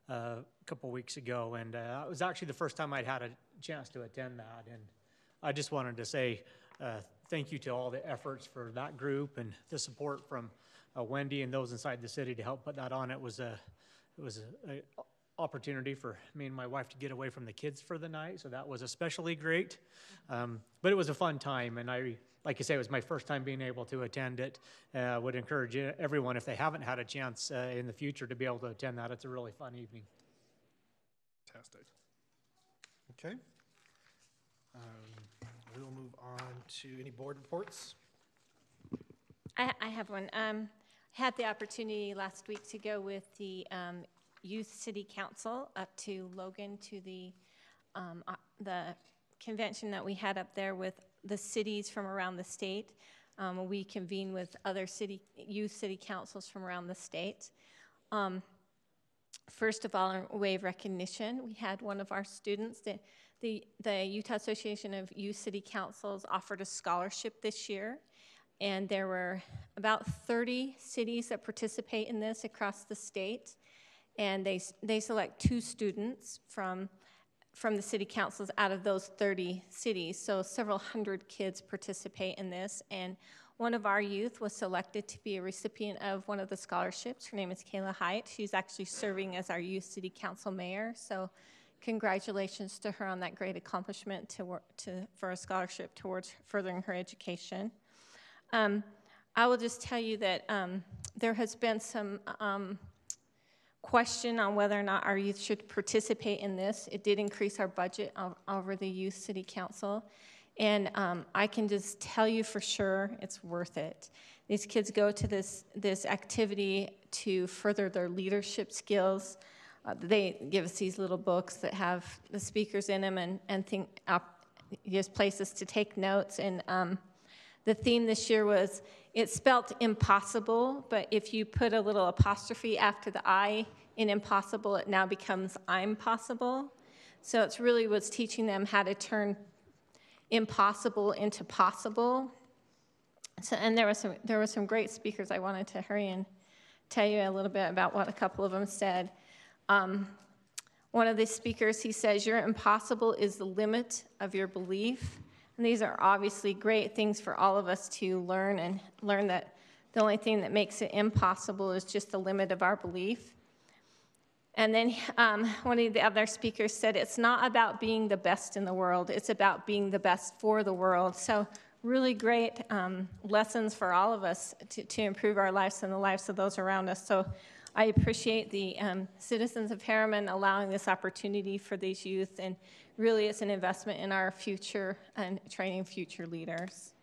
a couple weeks ago, and it was actually the first time I'd had a chance to attend that. And I just wanted to say thank you to all the efforts for that group and the support from Wendy and those inside the city to help put that on. It was a opportunity for me and my wife to get away from the kids for the night, so that was especially great. But it was a fun time, and like I say, it was my first time being able to attend it. I would encourage everyone, if they haven't had a chance in the future, to be able to attend that. It's a really fun evening. Fantastic. Okay. We'll move on to any board reports. I have one. Had the opportunity last week to go with the Youth City Council up to Logan to the convention that we had up there with the cities from around the state. We convened with other youth city councils from around the state. First of all, in way of recognition, we had one of our students, the Utah Association of Youth City Councils offered a scholarship this year, and there were about 30 cities that participate in this across the state, and they select 2 students from the city councils out of those 30 cities. So several hundred kids participate in this, and one of our youth was selected to be a recipient of one of the scholarships. Her name is Kayla Hyatt. She's actually serving as our Youth City Council mayor, so congratulations to her on that great accomplishment for a scholarship towards furthering her education. I will just tell you that there has been some question on whether or not our youth should participate in this. It did increase our budget over the Youth City Council, and I can just tell you for sure it's worth it. These kids go to this activity to further their leadership skills. They give us these little books that have the speakers in them and gives places to take notes. And the theme this year was, it's spelt impossible, but if you put a little apostrophe after the I in impossible, it now becomes I'm possible. So it's really was teaching them how to turn impossible into possible. So, and there were some great speakers. I wanted to hurry and tell you a little bit about what a couple of them said. One of the speakers, he says, your impossible is the limit of your belief. And these are obviously great things for all of us to learn, and learn that the only thing that makes it impossible is just the limit of our belief. And then one of the other speakers said, it's not about being the best in the world, it's about being the best for the world. So really great lessons for all of us to improve our lives and the lives of those around us. So I appreciate the citizens of Harriman allowing this opportunity for these youth, and really it's an investment in our future and training future leaders.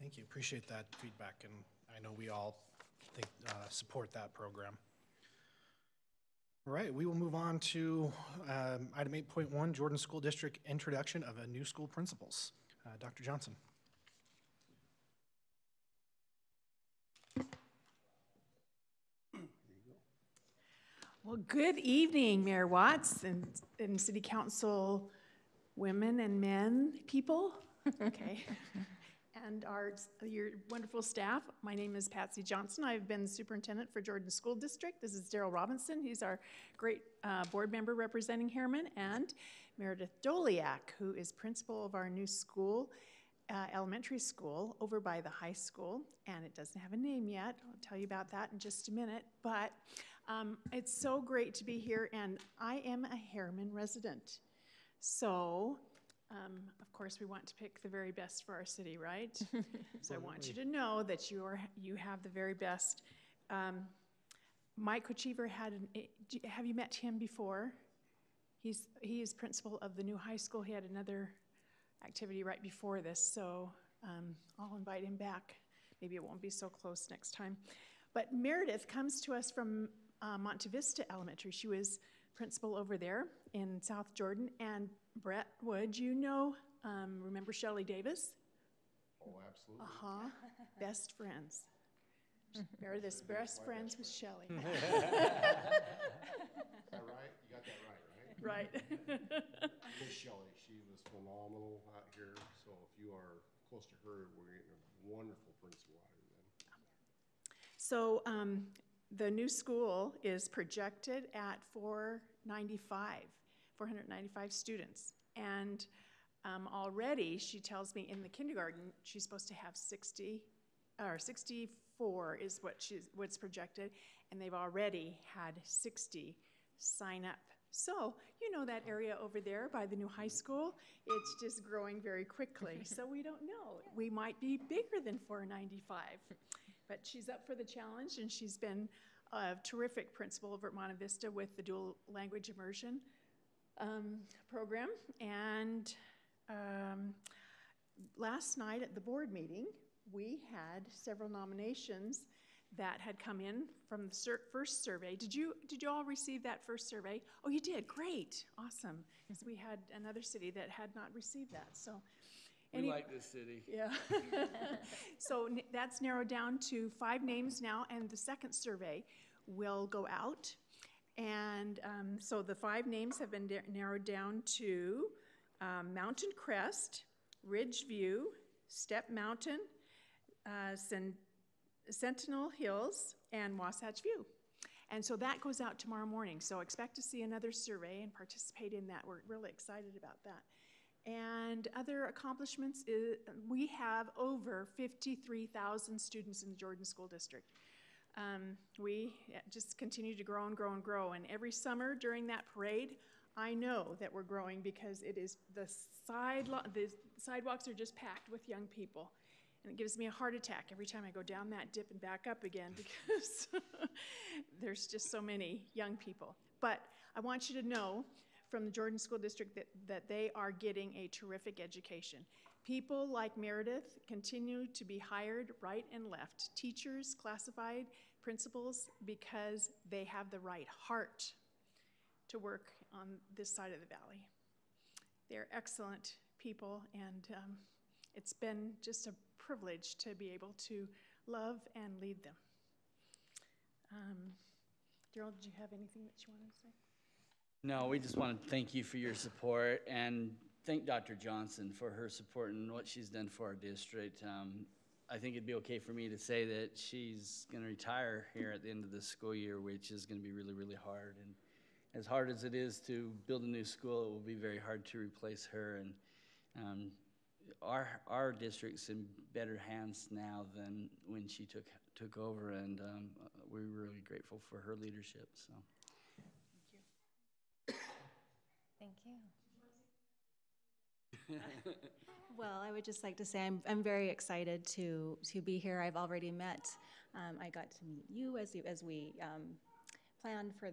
Thank you. Appreciate that feedback, and I know we all support that program. All right, we will move on to item 8.1, Jordan School District Introduction of a New School Principals. Dr. Johnson. Well, good evening, Mayor Watts and City Council women and men, people. Okay. And your wonderful staff. My name is Patsy Johnson. I've been superintendent for Jordan School District. This is Daryl Robinson. He's our great board member representing Harriman, and Meredith Doliak, who is principal of our new school, elementary school over by the high school. And it doesn't have a name yet. I'll tell you about that in just a minute. But it's so great to be here, and I am a Harriman resident. So, of course, we want to pick the very best for our city, right? So I want you to know that you have the very best. Mike Kochever have you met him before? He is principal of the new high school. He had another activity right before this, so I'll invite him back. Maybe it won't be so close next time. But Meredith comes to us from Monte Vista Elementary. She was principal over there in South Jordan. And Brett Wood, remember Shelley Davis? Oh, absolutely. Best friends. Meredith's best friends with Shelley. Is that right? You got that right, right? Right. Miss Shelley, she was phenomenal out here. So if you are close to her, we're getting a wonderful principal out of them. So the new school is projected at 495 students. And already, she tells me in the kindergarten, she's supposed to have 60, or 64 is what's projected, and they've already had 60 sign up. So, you know that area over there by the new high school, it's just growing very quickly. So we don't know. We might be bigger than 495. But she's up for the challenge, and she's been a terrific principal over at Monte Vista with the dual language immersion program. And last night at the board meeting, we had several nominations that had come in from the first survey. Did you all receive that first survey? Oh, you did. Great. Awesome. Because we had another city that had not received that. So We like this city. yeah. So that's narrowed down to 5 names now, and the second survey will go out. And so the 5 names have been narrowed down to Mountain Crest, Ridge View, Step Mountain, Sentinel Hills, and Wasatch View. And so that goes out tomorrow morning. So expect to see another survey and participate in that. We're really excited about that. And other accomplishments is we have over 53,000 students in the Jordan School District. We just continue to grow and grow and grow. And every summer during that parade, I know that we're growing because it is the sidewalks are just packed with young people. And it gives me a heart attack every time I go down that dip and back up again because there's just so many young people. But I want you to know from the Jordan School District that they are getting a terrific education. People like Meredith continue to be hired right and left, teachers, classified, principals, because they have the right heart to work on this side of the valley. They're excellent people, and it's been just a privilege to be able to love and lead them. Gerald, did you have anything that you wanted to say? No, we just want to thank you for your support and thank Dr. Johnson for her support and what she's done for our district. I think it'd be okay for me to say that she's going to retire here at the end of the school year, which is going to be really, really hard. And as hard as it is to build a new school, it will be very hard to replace her. And our district's in better hands now than when she took over, and we're really grateful for her leadership. So. Thank you. Well, I would just like to say I'm very excited to be here. I've already met. I got to meet you as we planned for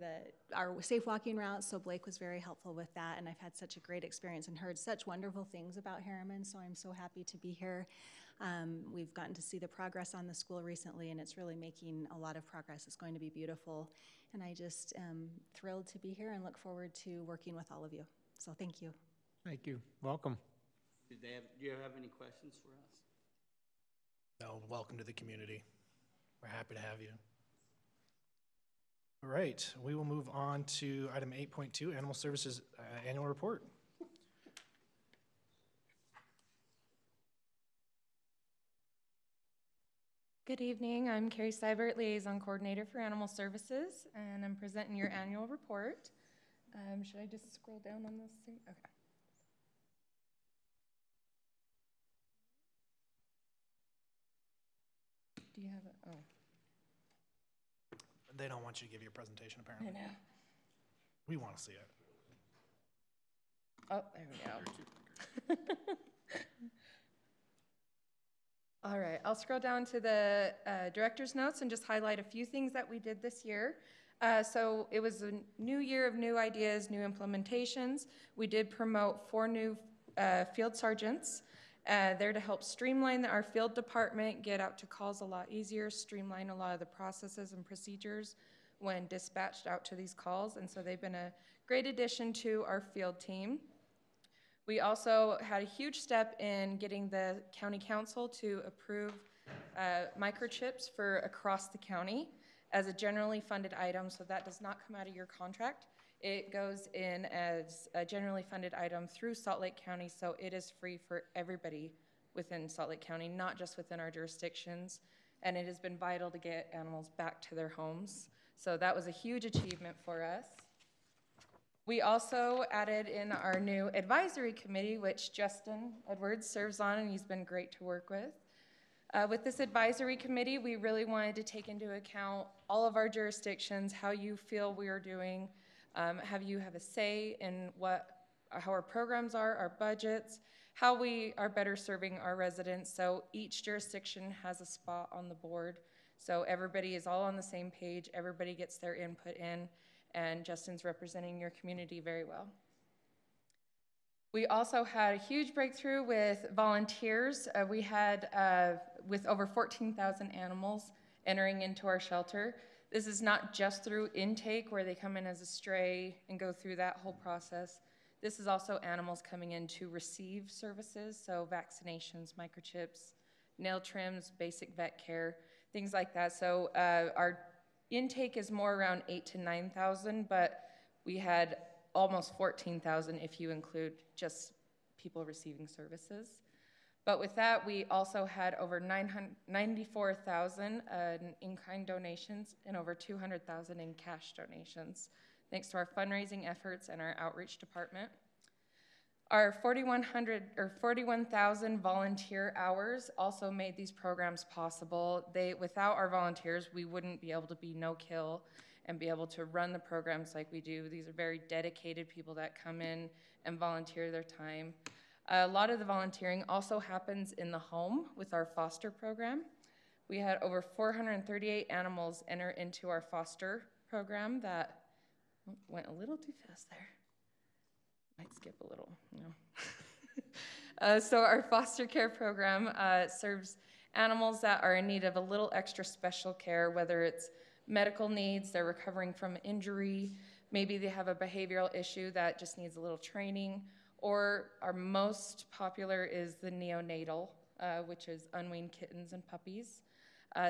our safe walking route. So Blake was very helpful with that, and I've had such a great experience and heard such wonderful things about Harriman. So I'm so happy to be here. We've gotten to see the progress on the school recently, and it's really making a lot of progress. It's going to be beautiful. And I just am thrilled to be here and look forward to working with all of you. So thank you. Thank you. Welcome. Do you have any questions for us? No, welcome to the community. We're happy to have you. All right, we will move on to item 8.2, Animal Services Annual Report. Good evening. I'm Carrie Seibert, Liaison Coordinator for Animal Services, and I'm presenting your annual report. Should I just scroll down on this thing? Okay. Do you have it? Oh. They don't want you to give your presentation, I apparently. know. We want to see it. Oh, there we go. All right, I'll scroll down to the director's notes and just highlight a few things that we did this year. So it was a new year of new ideas, new implementations. We did promote 4 new field sergeants. There to help streamline our field department, get out to calls a lot easier, streamline a lot of the processes and procedures when dispatched out to these calls. And so they've been a great addition to our field team. We also had a huge step in getting the county council to approve microchips for across the county as a generally funded item, so that does not come out of your contract. It goes in as a generally funded item through Salt Lake County, so it is free for everybody within Salt Lake County, not just within our jurisdictions. and it has been vital to get animals back to their homes. So that was a huge achievement for us. We also added in our new advisory committee, which Justin Edwards serves on, and he's been great to work with. With this advisory committee, we really wanted to take into account all of our jurisdictions, how you feel we are doing, have you have a say in how our programs are, our budgets, how we are better serving our residents. So each jurisdiction has a spot on the board. So everybody is all on the same page, everybody gets their input in, and Justin's representing your community very well. We also had a huge breakthrough with volunteers. We had with over 14,000 animals entering into our shelter. This is not just through intake where they come in as a stray and go through that whole process. This is also animals coming in to receive services, so vaccinations, microchips, nail trims, basic vet care, things like that. So our intake is more around 8,000 to 9,000, but we had almost 14,000 if you include just people receiving services. But with that, we also had over 94,000 in-kind donations and over 200,000 in cash donations, thanks to our fundraising efforts and our outreach department. Our 41,000 volunteer hours also made these programs possible. Without our volunteers, we wouldn't be able to be no-kill and be able to run the programs like we do. These are very dedicated people that come in and volunteer their time. A lot of the volunteering also happens in the home with our foster program. We had over 438 animals enter into our foster program. That went a little too fast there. Might skip a little, so our foster care program serves animals that are in need of a little extra special care, whether it's medical needs, they're recovering from injury, maybe they have a behavioral issue that just needs a little training, or our most popular is the neonatal, which is unweaned kittens and puppies.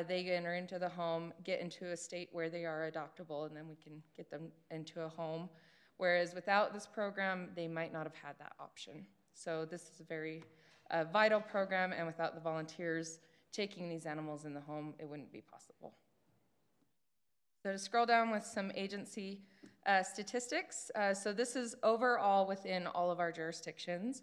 They enter into the home, get into a state where they are adoptable, and then we can get them into a home. Whereas without this program, they might not have had that option. So this is a very vital program, and without the volunteers taking these animals in the home, it wouldn't be possible. So to scroll down with some agency statistics. So this is overall within all of our jurisdictions.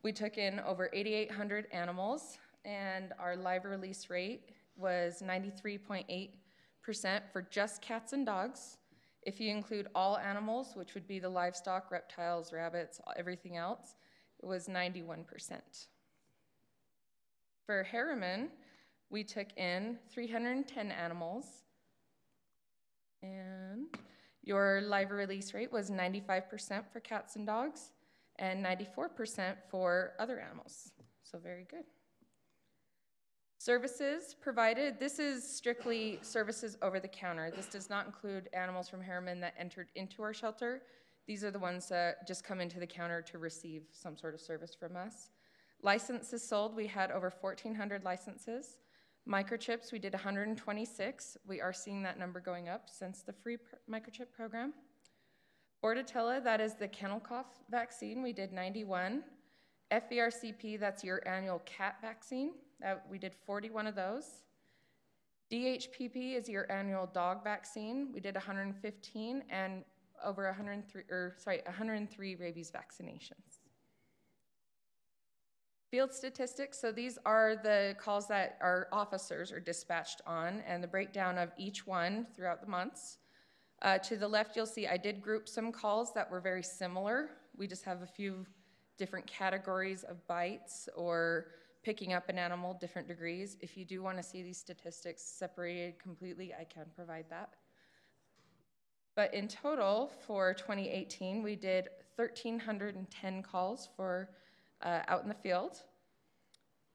We took in over 8,800 animals, and our live release rate was 93.8% for just cats and dogs. If you include all animals, which would be the livestock, reptiles, rabbits, everything else, it was 91%. For Harriman, we took in 310 animals, and your live release rate was 95% for cats and dogs and 94% for other animals. So very good. Services provided, this is strictly services over the counter. This does not include animals from Harriman that entered into our shelter. These are the ones that just come into the counter to receive some sort of service from us. Licenses sold, we had over 1,400 licenses. Microchips, we did 126. We are seeing that number going up since the free microchip program. Bordetella, that is the kennel cough vaccine, we did 91. FVRCP, that's your annual cat vaccine. We did 41 of those. DHPP is your annual dog vaccine. We did 115 and over 103 rabies vaccinations. Field statistics, so these are the calls that our officers are dispatched on and the breakdown of each one throughout the months. To the left, you'll see I did group some calls that were very similar. We just have a few different categories of bites or picking up an animal, different degrees. If you do want to see these statistics separated completely, I can provide that. But in total, for 2018, we did 1,310 calls for out in the field.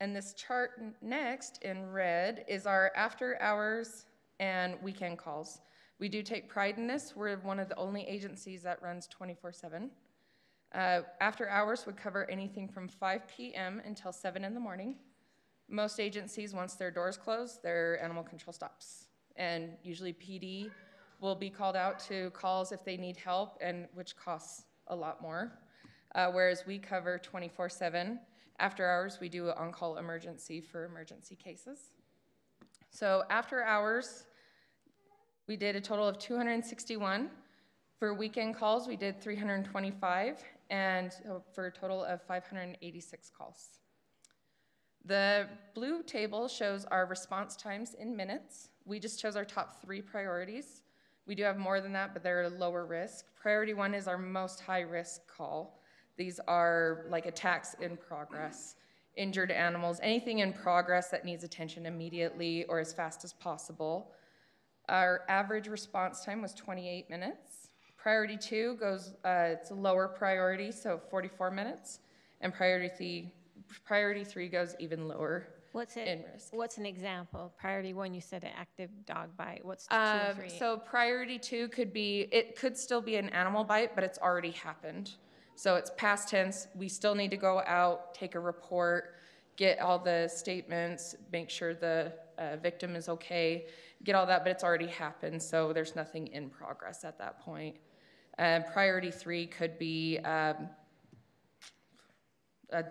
And this chart next in red is our after hours and weekend calls. We do take pride in this. We're one of the only agencies that runs 24/7. After hours would cover anything from 5 p.m. until 7 in the morning. Most agencies, once their doors close, their animal control stops. And usually PD will be called out to calls if they need help, and which costs a lot more. Whereas we cover 24/7. After hours, we do an on-call emergency for emergency cases. So after hours, we did a total of 261. For weekend calls, we did 325, and for a total of 586 calls. The blue table shows our response times in minutes. We just chose our top 3 priorities. We do have more than that, but they're lower risk. Priority 1 is our most high-risk call. These are like attacks in progress, injured animals, anything in progress that needs attention immediately or as fast as possible. Our average response time was 28 minutes. Priority 2 goes, it's a lower priority, so 44 minutes. And priority 3 goes even lower in risk. What's an example? Priority 1, you said an active dog bite. What's 2 and 3? So priority 2 could be, it could still be an animal bite, but it's already happened. So it's past tense. We still need to go out, take a report, get all the statements, make sure the victim is okay, get all that, but it's already happened, so there's nothing in progress at that point. Priority 3 could be a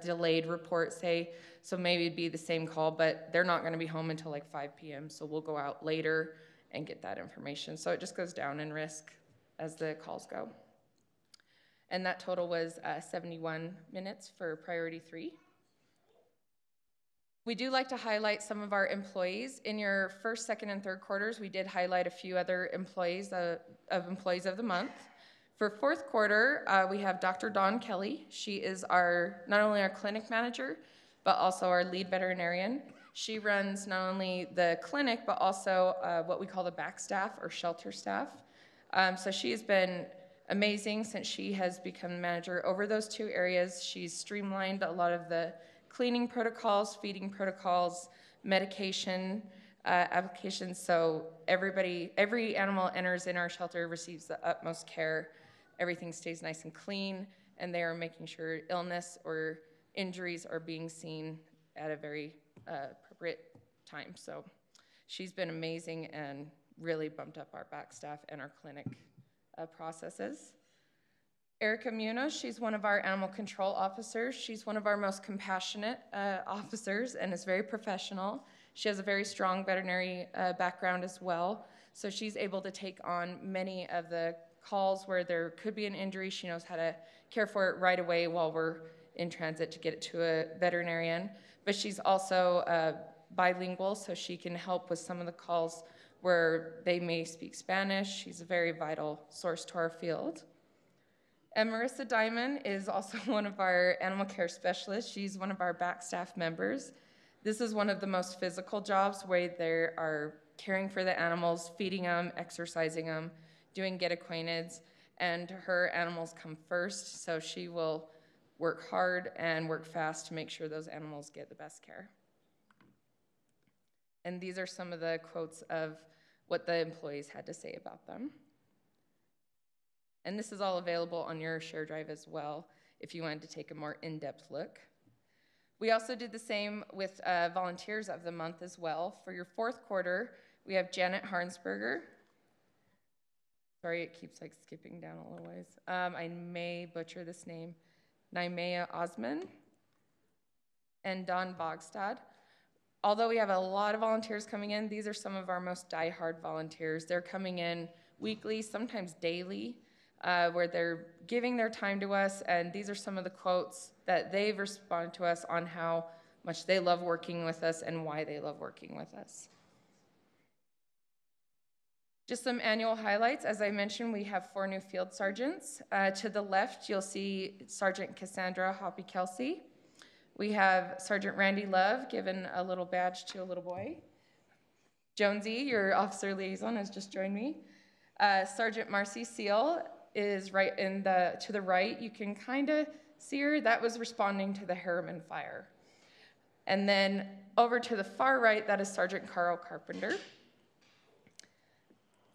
delayed report, say, so maybe it'd be the same call, but they're not gonna be home until like 5 p.m., so we'll go out later and get that information. So it just goes down in risk as the calls go. And that total was 71 minutes for priority 3. We do like to highlight some of our employees. In your first, second, and third quarters, we did highlight a few other employees employees of the month. For fourth quarter, we have Dr. Dawn Kelly. She is not only our clinic manager, but also our lead veterinarian. She runs not only the clinic, but also what we call the back staff or shelter staff. So she has been amazing since she has become manager over those 2 areas. She's streamlined a lot of the cleaning protocols, feeding protocols, medication applications, so every animal enters in our shelter receives the utmost care. Everything stays nice and clean, and they are making sure illness or injuries are being seen at a very appropriate time. So she's been amazing and really bumped up our back staff and our clinic processes. Erica Munoz, she's one of our animal control officers. She's one of our most compassionate officers and is very professional. She has a very strong veterinary background as well. So she's able to take on many of the calls where there could be an injury. She knows how to care for it right away while we're in transit to get it to a veterinarian. But she's also bilingual, so she can help with some of the calls where they may speak Spanish. She's a very vital source to our field. And Marissa Diamond is also one of our animal care specialists. She's one of our back staff members. This is one of the most physical jobs where they are caring for the animals, feeding them, exercising them, doing get acquainteds, and her animals come first, so she will work hard and work fast to make sure those animals get the best care. And these are some of the quotes of what the employees had to say about them. And this is all available on your share drive as well if you wanted to take a more in-depth look. We also did the same with volunteers of the month as well. For your fourth quarter, we have Janet Harnsberger. Sorry, it keeps like skipping down a little ways. I may butcher this name. Naimea Osman and Don Bogstad. Although we have a lot of volunteers coming in, these are some of our most diehard volunteers. They're coming in weekly, sometimes daily, where they're giving their time to us, and these are some of the quotes that they've responded to us on how much they love working with us and why they love working with us. Just some annual highlights. As I mentioned, we have 4 new field sergeants. To the left, you'll see Sergeant Cassandra Hoppy-Kelsey. We have Sergeant Randy Love given a little badge to a little boy. Jonesy, your officer liaison, has just joined me. Sergeant Marcy Seal is right to the right. You can kind of see her. That was responding to the Harriman fire. And then over to the far right, that is Sergeant Carl Carpenter.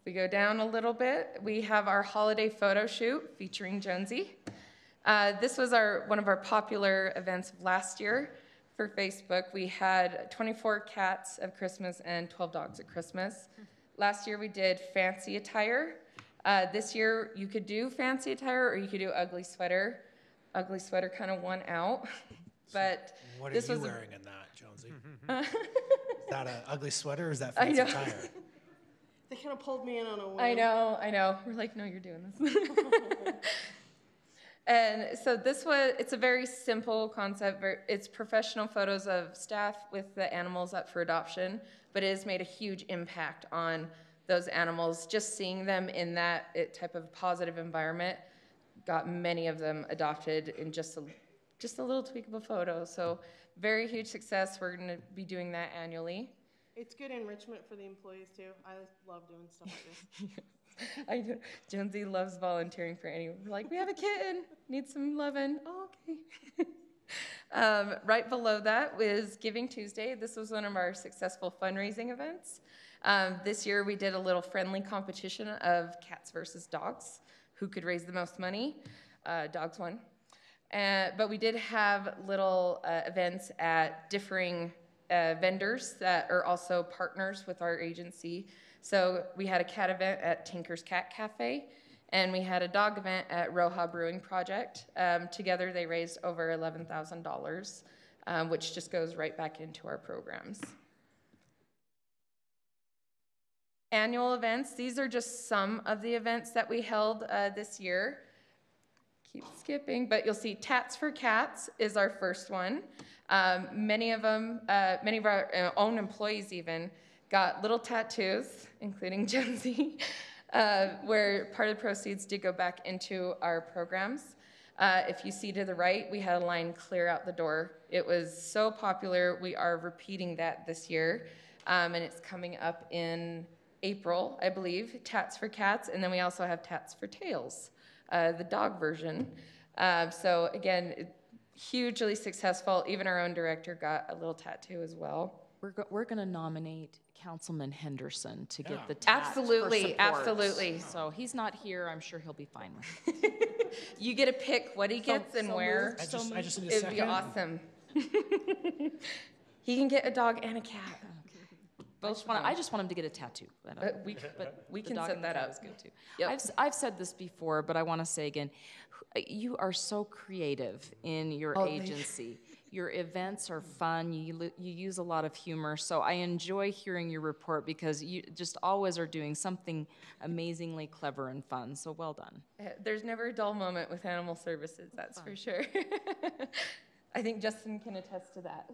We go down a little bit. We have our holiday photo shoot featuring Jonesy. This was one of our popular events of last year for Facebook. We had 24 cats of Christmas and 12 dogs at Christmas. Last year we did fancy attire. This year you could do fancy attire or you could do ugly sweater. Ugly sweater kind of won out. But what this are you was wearing in that, Jonesy? that an ugly sweater or is that I fancy know. attire? They kind of pulled me in on a whim. I know. We're like, no, you're doing this. And so it's a very simple concept. It's professional photos of staff with the animals up for adoption, but it has made a huge impact on those animals. Just seeing them in that type of positive environment got many of them adopted in just a little tweak of a photo. So very huge success. We're going to be doing that annually. It's good enrichment for the employees too. I love doing stuff like this. I know. Jonesy loves volunteering for anyone. We're like, we have a kitten, need some loving. Oh, okay. Right below that was Giving Tuesday. This was one of our successful fundraising events. This year we did a little friendly competition of cats versus dogs. Who could raise the most money? Dogs won. But we did have little events at differing vendors that are also partners with our agency. So we had a cat event at Tinker's Cat Cafe, and we had a dog event at Roja Brewing Project. Together they raised over $11,000, which just goes right back into our programs. Annual events, these are just some of the events that we held this year. Keep skipping, but you'll see Tats for Cats is our first one. Many of our own employees even got little tattoos, including Jonesy, where part of the proceeds did go back into our programs. If you see to the right, we had a line clear out the door. It was so popular, we are repeating that this year, and it's coming up in April, I believe, Tats for Cats, and then we also have Tats for Tails, the dog version. So again, hugely successful. Even our own director got a little tattoo as well. We're going to nominate Councilman Henderson to get the tat Absolutely, for support. absolutely. So he's not here. I'm sure he'll be fine with it. You get to pick what he gets and where. I just need a It'd be second. awesome. He can get a dog and a cat. Both I just want him to get a tattoo. But we the can dog set and the that cat up. is good too. Yep. I've said this before, but I want to say again, you are so creative in your agency. Your events are fun. You use a lot of humor. So I enjoy hearing your report because you just always are doing something amazingly clever and fun. So well done. There's never a dull moment with animal services, that's for sure. I think Justin can attest to that.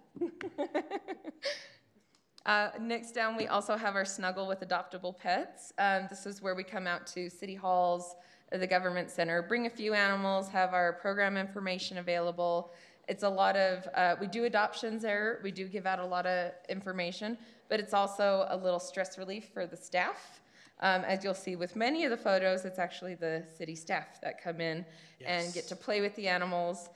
Next down, we also have our Snuggle with Adoptable Pets. This is where we come out to city halls, the government center, bring a few animals, have our program information available. It's a lot of, we do adoptions there, we do give out a lot of information, but it's also a little stress relief for the staff. As you'll see with many of the photos, it's actually the city staff that come in and get to play with the animals.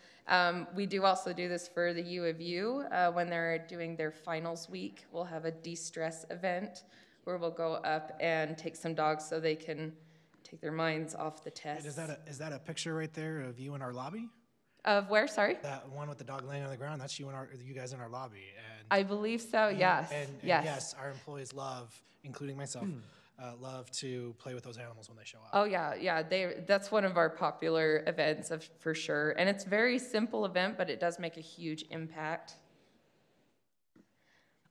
We do also do this for the U of U. When they're doing their finals week, we'll have a de-stress event where we'll go up and take some dogs so they can take their minds off the test. Is that a picture right there of you in our lobby? Of where, sorry? That one with the dog laying on the ground, that's you guys in our lobby. And I believe so, yes. And yes. yes, our employees love, including myself, love to play with those animals when they show up. Oh yeah. That's one of our popular events for sure. And it's a very simple event, but it does make a huge impact.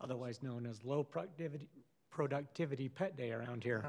Otherwise known as low productivity pet day around here.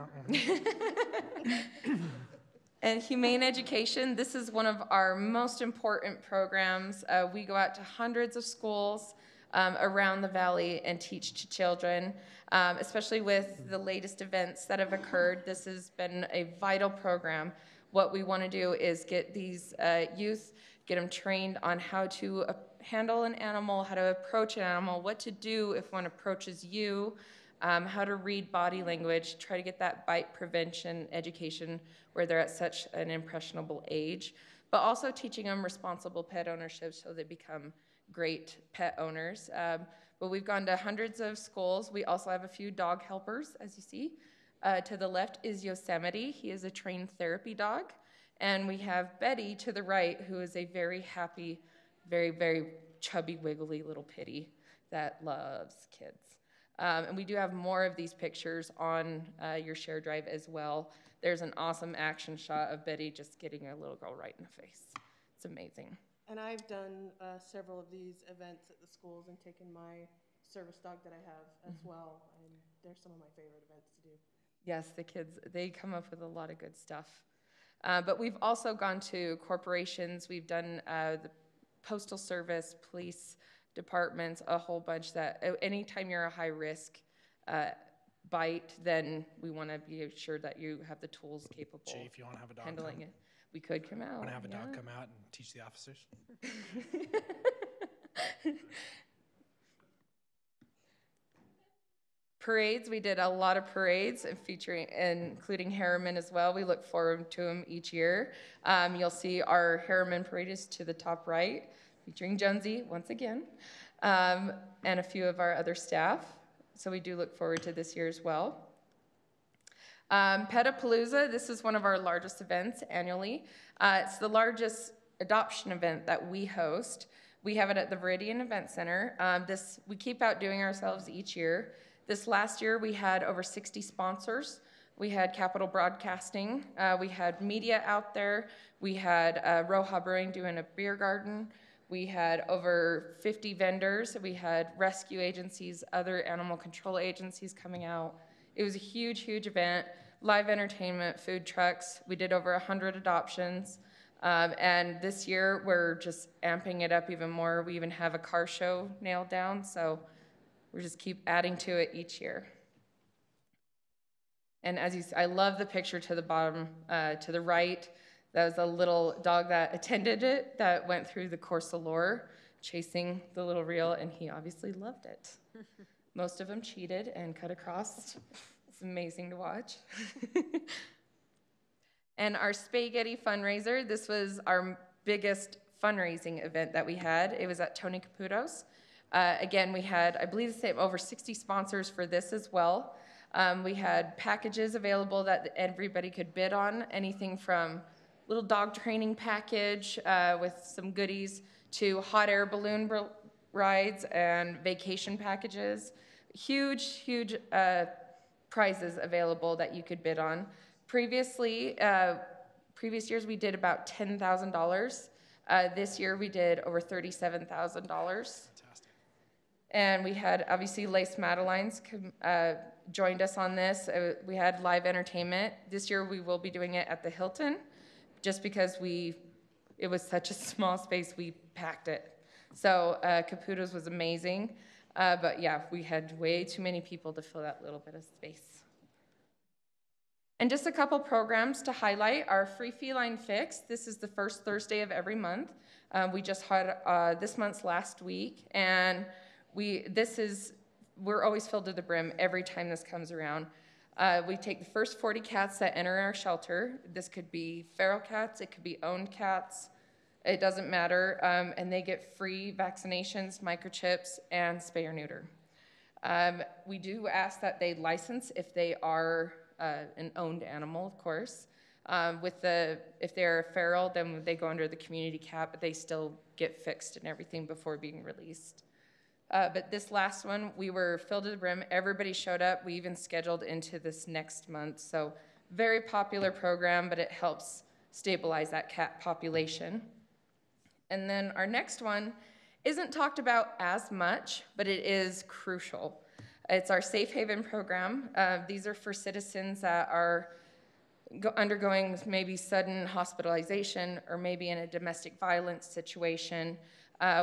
And humane education, this is one of our most important programs. We go out to hundreds of schools around the valley and teach to children, especially with the latest events that have occurred. This has been a vital program. What we want to do is get these youth, get them trained on how to handle an animal, how to approach an animal, what to do if one approaches you, how to read body language, try to get that bite prevention education where they're at such an impressionable age, but also teaching them responsible pet ownership so they become great pet owners. But we've gone to hundreds of schools. We also have a few dog helpers, as you see. To the left is Yosemite. He is a trained therapy dog. And we have Betty to the right, who is a very happy, very, very chubby, wiggly little pitty that loves kids. And we do have more of these pictures on your share drive as well. There's an awesome action shot of Betty just getting a little girl right in the face. It's amazing. And I've done several of these events at the schools and taken my service dog that I have as well, and they're some of my favorite events to do. Yes, the kids, they come up with a lot of good stuff. But we've also gone to corporations. We've done the Postal Service, police departments, a whole bunch that anytime you're a high risk bite, then we want to be sure that you have the tools capable Chief, you want to have a dog handling come? it. We could come out. Want to have a yeah. dog come out and teach the officers? Parades, we did a lot of parades including Harriman as well. We look forward to them each year. You'll see our Harriman parade is to the top right, featuring Jonesy once again, and a few of our other staff. So we do look forward to this year as well. Petapalooza, this is one of our largest events annually. It's the largest adoption event that we host. We have it at the Viridian Event Center. We keep outdoing ourselves each year. This last year, we had over 60 sponsors. We had Capital Broadcasting. We had media out there. We had Roja Brewing doing a beer garden. We had over 50 vendors. We had rescue agencies, other animal control agencies coming out. It was a huge, huge event. Live entertainment, food trucks. We did over 100 adoptions. And this year, we're just amping it up even more. We even have a car show nailed down, so we just keep adding to it each year. And as you see, I love the picture to the bottom, to the right. That was a little dog that attended it, that went through the course of lore, chasing the little reel, and he obviously loved it. Most of them cheated and cut across. It's amazing to watch. And our Spaghetti fundraiser, this was our biggest fundraising event that we had. It was at Tony Caputo's. Again, we had, I believe, over 60 sponsors for this as well. We had packages available that everybody could bid on, anything from little dog training package with some goodies to hot air balloon rides and vacation packages. Huge, huge prizes available that you could bid on. Previous years we did about $10,000. This year we did over $37,000. And we had, obviously, Lace Madelines joined us on this. We had live entertainment. This year we will be doing it at the Hilton, just because it was such a small space, we packed it. So Caputo's was amazing. But yeah, we had way too many people to fill that little bit of space. And just a couple programs to highlight. Our Free Feline Fix. This is the first Thursday of every month. We just had this month's last week, and we're always filled to the brim every time this comes around. We take the first 40 cats that enter our shelter. This could be feral cats, it could be owned cats, it doesn't matter, and they get free vaccinations, microchips, and spay or neuter. We do ask that they license if they are an owned animal, of course. If they're feral, then they go under the community cat, but they still get fixed and everything before being released. But this last one, we were filled to the brim. Everybody showed up. We even scheduled into this next month. So very popular program, but it helps stabilize that cat population. And then our next one isn't talked about as much, but it is crucial. It's our Safe Haven program. These are for citizens that are undergoing maybe sudden hospitalization or maybe in a domestic violence situation,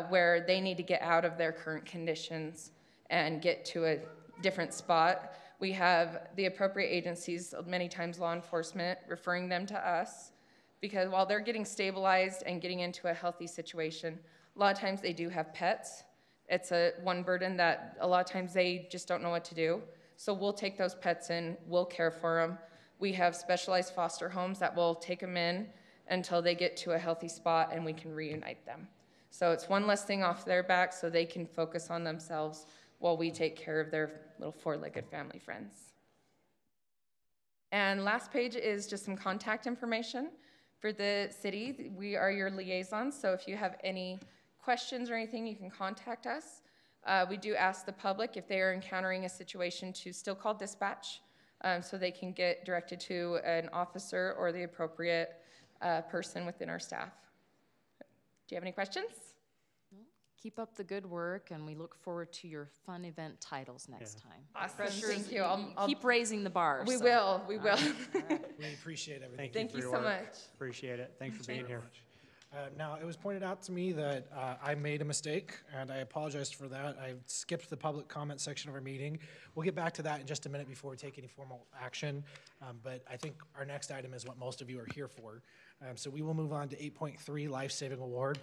where they need to get out of their current conditions and get to a different spot. We have the appropriate agencies, many times law enforcement, referring them to us, because while they're getting stabilized and getting into a healthy situation, a lot of times they do have pets. It's one burden that a lot of times they just don't know what to do. So we'll take those pets in, we'll care for them. We have specialized foster homes that will take them in until they get to a healthy spot and we can reunite them. So it's one less thing off their back so they can focus on themselves while we take care of their little four-legged family friends. And last page is just some contact information for the city. We are your liaisons, so if you have any questions or anything, you can contact us. We do ask the public if they are encountering a situation to still call dispatch so they can get directed to an officer or the appropriate person within our staff. Do you have any questions? Keep up the good work, and we look forward to your fun event titles next time. Awesome, Pressure's- thank you. I'll Keep raising the bar. We so. will, we will. We appreciate everything. Thank Thank you for you your so work. much. Appreciate it. Thanks for being here. Now, it was pointed out to me that I made a mistake, and I apologize for that. I skipped the public comment section of our meeting. We'll get back to that in just a minute before we take any formal action, but I think our next item is what most of you are here for. So we will move on to 8.3, Life Saving Award,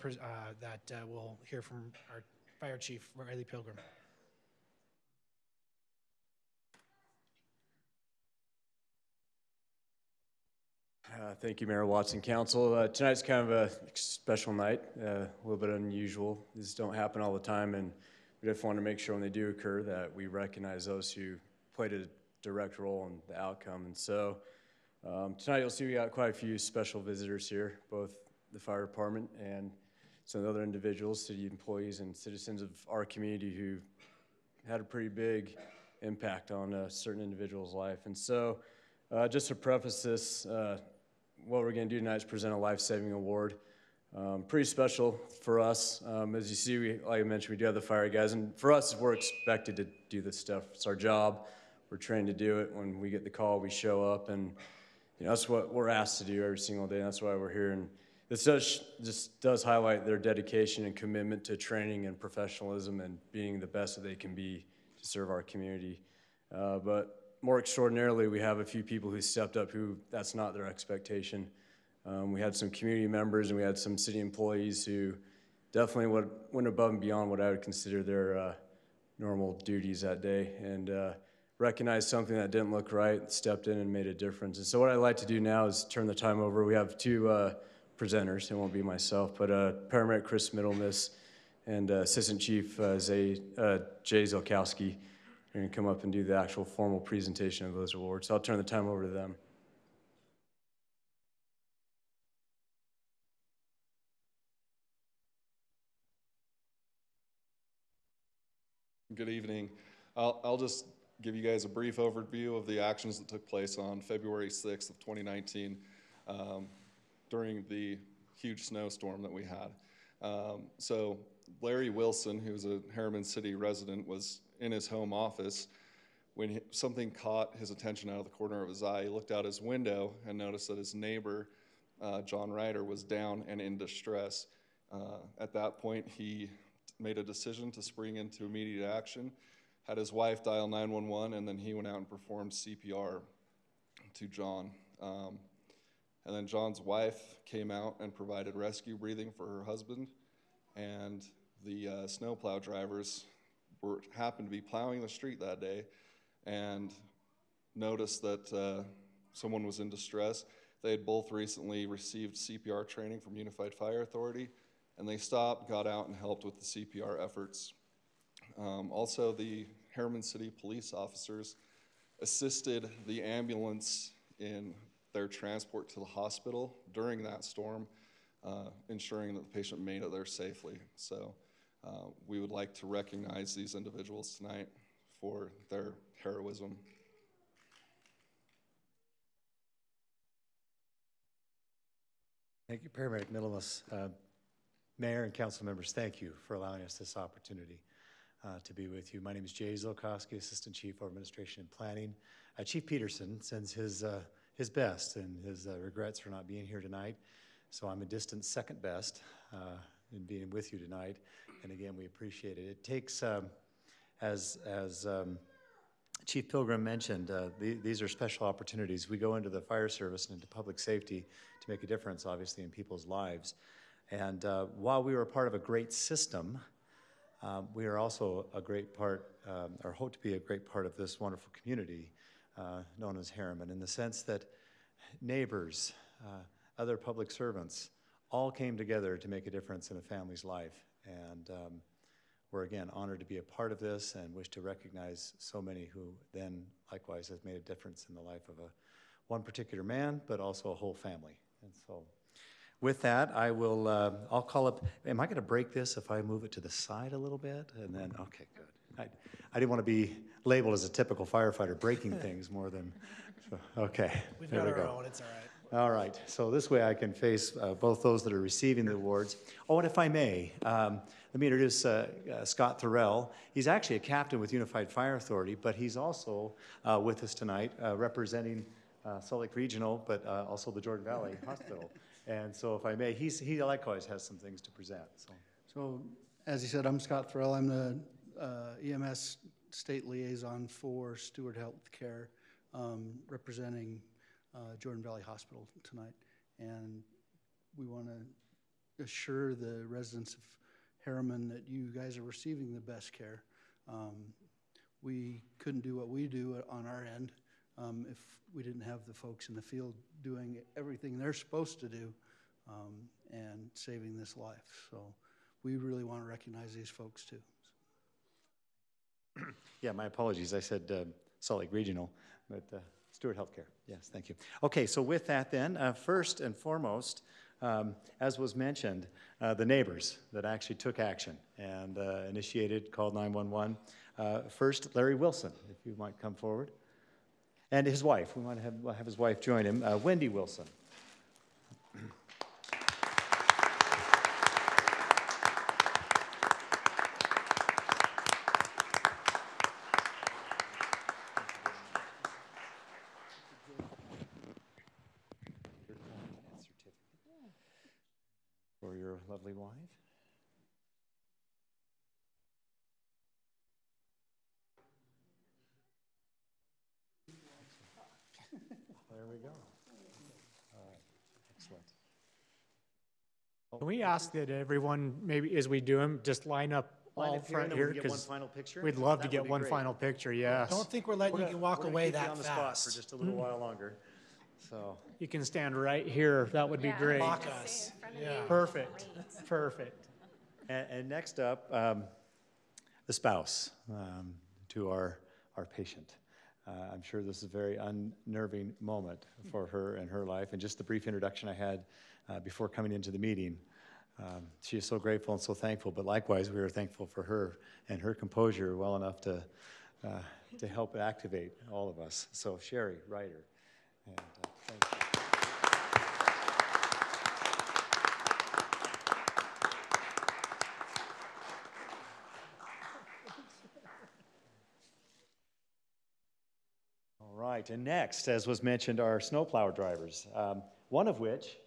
that we'll hear from our Fire Chief, Riley Pilgrim. Thank you, Mayor Watson, Council. Tonight's kind of a special night, a little bit unusual. These don't happen all the time, and we definitely want to make sure when they do occur that we recognize those who played a direct role in the outcome. And so tonight you'll see we got quite a few special visitors here, both the fire department and some other individuals, city employees and citizens of our community who had a pretty big impact on a certain individual's life. And so just to preface this, what we're going to do tonight is present a life-saving award. Pretty special for us. As you see, like I mentioned, we do have the fire guys, and for us, we're expected to do this stuff. It's our job. We're trained to do it. When we get the call, we show up, and that's what we're asked to do every single day. And that's why we're here. And this does highlight their dedication and commitment to training and professionalism and being the best that they can be to serve our community. But more extraordinarily, we have a few people who stepped up who that's not their expectation. We had some community members and we had some city employees who definitely went above and beyond what I would consider their normal duties that day and recognized something that didn't look right, stepped in and made a difference. And so what I'd like to do now is turn the time over. We have two presenters. It won't be myself, but Paramedic Chris Middlemiss and Assistant Chief Jay Zelkowski. They're going to come up and do the actual formal presentation of those awards. So I'll turn the time over to them. Good evening. I'll just give you guys a brief overview of the actions that took place on February 6th of 2019 during the huge snowstorm that we had. So Larry Wilson, who's a Harriman City resident, was in his home office when something caught his attention out of the corner of his eye. He looked out his window and noticed that his neighbor, John Ryder, was down and in distress. At that point, he made a decision to spring into immediate action, had his wife dial 911, and then he went out and performed CPR to John. And then John's wife came out and provided rescue breathing for her husband, and the snowplow drivers happened to be plowing the street that day and noticed that someone was in distress. They had both recently received CPR training from Unified Fire Authority, and they stopped, got out, and helped with the CPR efforts. Also, the Harriman City police officers assisted the ambulance in their transport to the hospital during that storm, ensuring that the patient made it there safely. So we would like to recognize these individuals tonight for their heroism. Thank you, Paramedic Middlemiss. Mayor and council members, thank you for allowing us this opportunity to be with you. My name is Jay Zelkowski, Assistant Chief of Administration and Planning. Chief Peterson sends his best and his regrets for not being here tonight. So I'm a distant second best in being with you tonight. And again, we appreciate it. It takes, as Chief Pilgrim mentioned, these are special opportunities. We go into the fire service and into public safety to make a difference, obviously, in people's lives. And while we were a part of a great system, we are also a great part, or hope to be a great part of this wonderful community known as Harriman, in the sense that neighbors, other public servants, all came together to make a difference in a family's life. And we're, again, honored to be a part of this and wish to recognize so many who then, likewise, have made a difference in the life of one particular man, but also a whole family. And so, with that, I'll call up, am I going to break this if I move it to the side a little bit? And then, okay, good. I didn't want to be labeled as a typical firefighter breaking things more than, so, okay. We've there got we our go. own, it's all right. All right, so this way I can face both those that are receiving the awards. Oh, and if I may, let me introduce Scott Thorell. He's actually a captain with Unified Fire Authority, but he's also with us tonight representing Salt Lake Regional, but also the Jordan Valley Hospital. And so if I may, he likewise has some things to present. So as he said, I'm Scott Thorell. I'm the EMS state liaison for Steward Healthcare, representing Jordan Valley Hospital tonight. And we want to assure the residents of Harriman that you guys are receiving the best care. We couldn't do what we do on our end if we didn't have the folks in the field doing everything they're supposed to do and saving this life. So we really want to recognize these folks too. Yeah, my apologies. I said Salt Lake Regional, but Steward Healthcare. Yes, thank you. Okay, so with that then, first and foremost, as was mentioned, the neighbors that actually took action and initiated, called 911. First, Larry Wilson, if you might come forward. And his wife, we might have his wife join him, Wendy Wilson. For your lovely wife. There we go. All right, excellent. Can we ask that everyone, maybe as we do them, just line up all front here? Get one final picture? We'd love to That get would be one great. final picture, yes. Don't think we're letting you walk away keep you that on the spot fast. for just a little while longer. So You can stand right here, that would be great. Block us. Yeah. Perfect, perfect. And next up, the spouse to our patient. I'm sure this is a very unnerving moment for her and her life. And just the brief introduction I had before coming into the meeting, she is so grateful and so thankful. But likewise, we are thankful for her and her composure well enough to help activate all of us. So Sherry Ryder, and thank you. All right, and next, as was mentioned, are snowplow drivers, one of which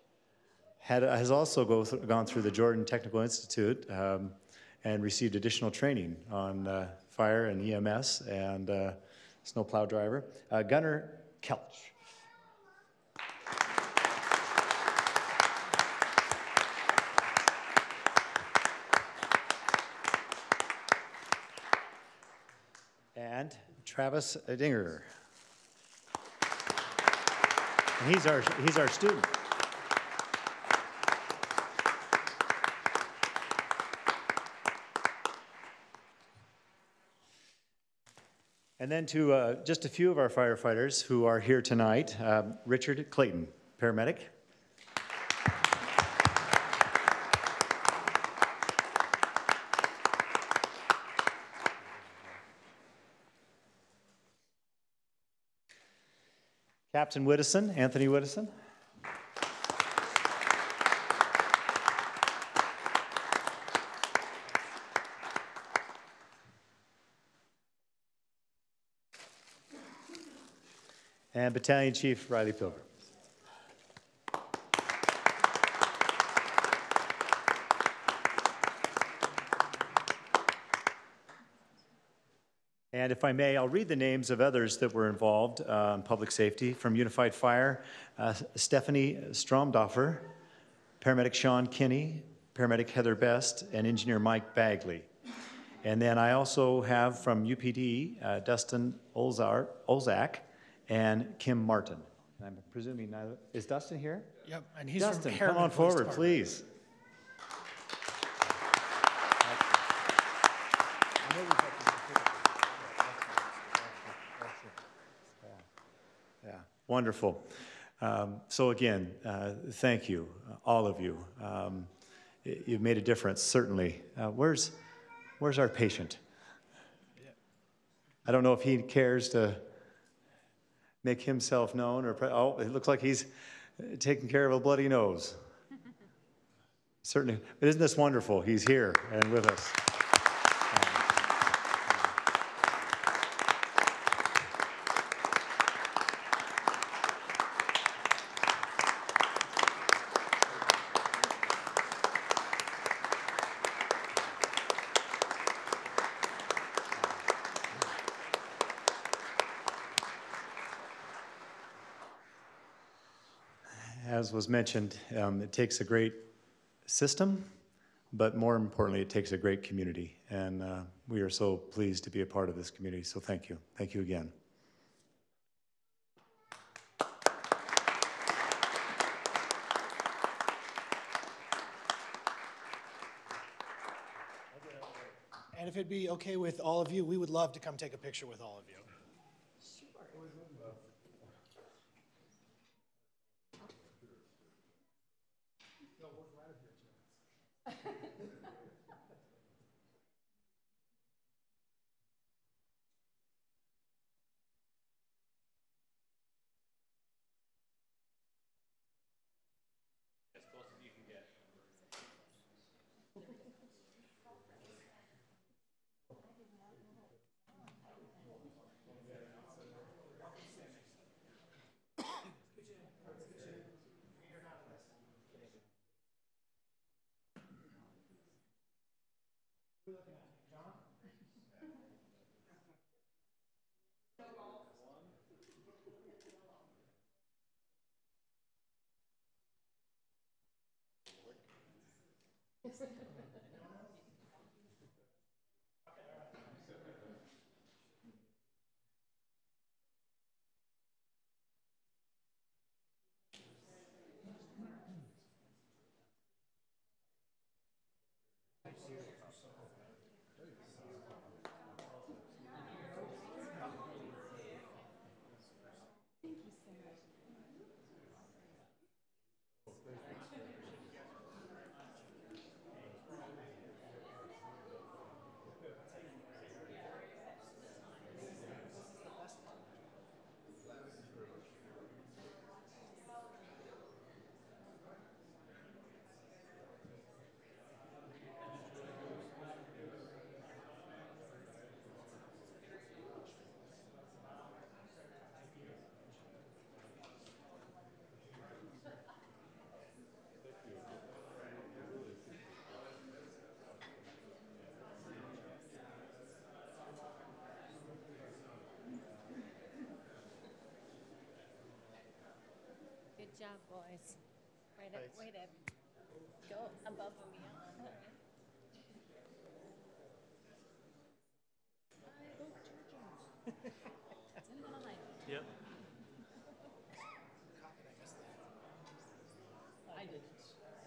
has also gone through the Jordan Technical Institute and received additional training on fire and EMS and snowplow driver, Gunnar Kelch. And Travis Dinger. And he's our student. And then to just a few of our firefighters who are here tonight, Richard Clayton, paramedic. Captain Whittison, Anthony Whittison. And Battalion Chief Riley Pilgrim. And if I may, I'll read the names of others that were involved in public safety. From Unified Fire, Stephanie Stromdoffer, paramedic Sean Kinney, paramedic Heather Best, and engineer Mike Bagley. And then I also have from UPD, Dustin Olzak and Kim Martin. I'm presuming neither. Is Dustin here? Yep, and he's Dustin, from come Harriman on Police forward, Department. please. Yeah, wonderful. So again, thank you, all of you. You've made a difference, certainly. Where's our patient? I don't know if he cares to make himself known, or oh, it looks like he's taking care of a bloody nose. Certainly, but isn't this wonderful? He's here and with us. As was mentioned, it takes a great system, but more importantly, it takes a great community. And we are so pleased to be a part of this community. So thank you. Thank you again. And if it'd be okay with all of you, we would love to come take a picture with all of you. Good job, boys. Way to go above and beyond. Yep.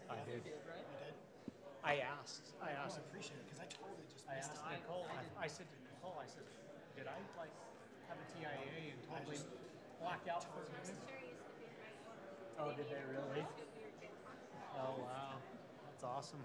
I did. I asked. I appreciate it because I totally just I missed asked it. Nicole. I said to Nicole, I said, did I like have a TIA and totally black out for a minute? Oh, did they really? Oh, wow. That's awesome.